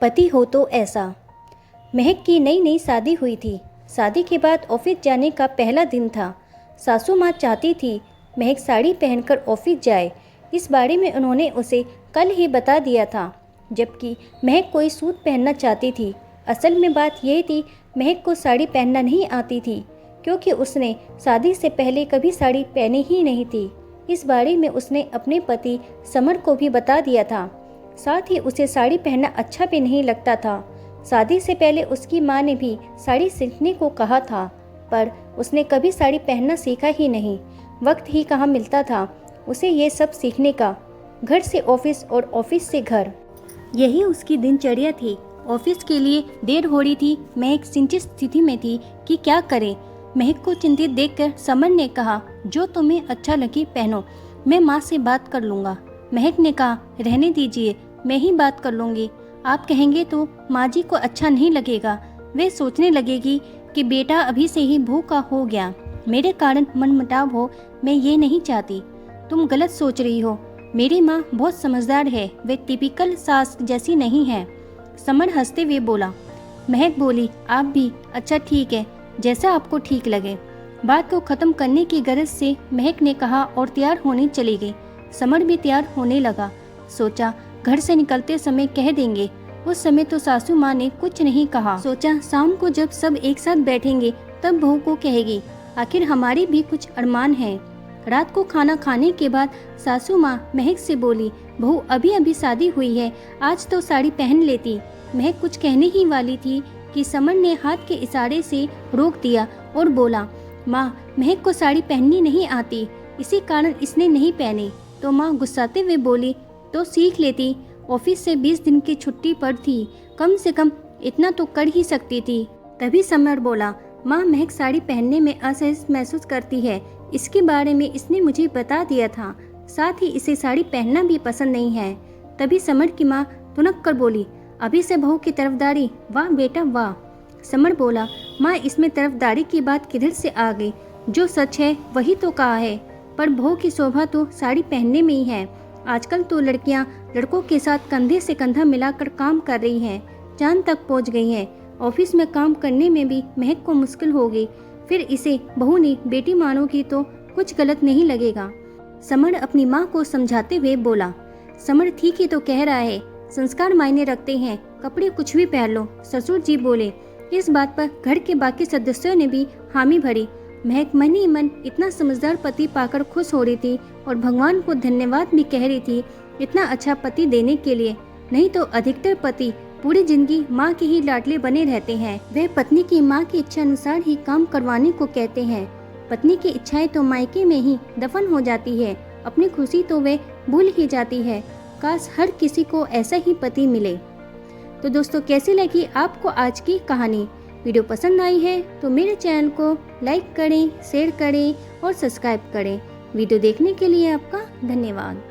पति हो तो ऐसा। महक की नई नई शादी हुई थी। शादी के बाद ऑफिस जाने का पहला दिन था। सासू माँ चाहती थी महक साड़ी पहनकर ऑफिस जाए। इस बारे में उन्होंने उसे कल ही बता दिया था, जबकि महक कोई सूट पहनना चाहती थी। असल में बात यह थी, महक को साड़ी पहनना नहीं आती थी, क्योंकि उसने शादी से पहले कभी साड़ी पहनी ही नहीं थी। इस बारे में उसने अपने पति समर को भी बता दिया था। साथ ही उसे साड़ी पहनना अच्छा भी नहीं लगता था। शादी से पहले उसकी माँ ने भी साड़ी सीखने को कहा था, पर उसने कभी साड़ी पहनना सीखा ही नहीं। वक्त ही कहाँ मिलता था उसे ये सब सीखने का। घर से ऑफिस और ऑफिस से घर, यही उसकी दिनचर्या थी। ऑफिस के लिए देर हो रही थी। महक चिंतित स्थिति में थी कि क्या करे। महक को चिंतित देखकर समर ने कहा, जो तुम्हें अच्छा लगे पहनो, मैं माँ से बात कर लूँगा। महक ने कहा, रहने दीजिए, मैं ही बात कर लूँगी। आप कहेंगे तो माँ जी को अच्छा नहीं लगेगा। वे सोचने लगेगी कि बेटा अभी से ही भूखा हो गया, मेरे कारण मनमुटाव हो। मैं ये नहीं चाहती। तुम गलत सोच रही हो। मेरी माँ बहुत समझदार है, वे टिपिकल सास जैसी नहीं है। समर हंसते हुए बोला। महक बोली, आप भी? अच्छा ठीक है, जैसा आपको ठीक लगे। बात को ख़त्म करने की गरज से महक ने कहा और तैयार होने चली गई। समर भी तैयार होने लगा। सोचा घर से निकलते समय कह देंगे। उस समय तो सासू माँ ने कुछ नहीं कहा। सोचा शाम को जब सब एक साथ बैठेंगे तब बहू को कहेगी, आखिर हमारे भी कुछ अरमान हैं। रात को खाना खाने के बाद सासू माँ महक से बोली, बहू अभी अभी शादी हुई है, आज तो साड़ी पहन लेती। महक कुछ कहने ही वाली थी कि समर ने हाथ के इशारे से रोक दिया और बोला, माँ महक को साड़ी पहननी नहीं आती, इसी कारण इसने नहीं पहनी। तो माँ गुस्साते हुए बोली, तो सीख लेती, ऑफिस से 20 दिन की छुट्टी पर थी, कम से कम इतना तो कर ही सकती थी। तभी समर बोला, माँ महक साड़ी पहनने में असहज महसूस करती है, इसके बारे में इसने मुझे बता दिया था, साथ ही इसे साड़ी पहनना भी पसंद नहीं है। तभी समर की माँ तुनक कर बोली, अभी से बहू की तरफदारी, वाह बेटा वाह। समर बोला, माँ इसमें तरफदारी की बात किधर से आ गई, जो सच है वही तो कहा है, पर बहू की शोभा तो साड़ी पहनने में ही है। आजकल तो लड़कियां लड़कों के साथ कंधे से कंधा मिलाकर काम कर रही हैं, चांद तक पहुंच गई हैं। ऑफिस में काम करने में भी महक को मुश्किल होगी, फिर इसे बहू ने बेटी मानोगी तो कुछ गलत नहीं लगेगा। समर अपनी माँ को समझाते हुए बोला। समर ठीक ही तो कह रहा है, संस्कार मायने रखते हैं, कपड़े कुछ भी पहन लो। ससुर जी बोले। इस बात पर घर के बाकी सदस्यों ने भी हामी भरी। महक मन ही मन इतना समझदार पति पाकर खुश हो रही थी और भगवान को धन्यवाद भी कह रही थी इतना अच्छा पति देने के लिए। नहीं तो अधिकतर पति पूरी जिंदगी माँ के ही लाडले बने रहते हैं। वे पत्नी की माँ की इच्छा अनुसार ही काम करवाने को कहते हैं। पत्नी की इच्छाएं तो मायके में ही दफन हो जाती है, अपनी खुशी तो वे भूल ही जाती है। काश हर किसी को ऐसा ही पति मिले। तो दोस्तों, कैसी लगी आपको आज की कहानी? वीडियो पसंद आई है तो मेरे चैनल को लाइक करें, शेयर करें और सब्सक्राइब करें। वीडियो देखने के लिए आपका धन्यवाद।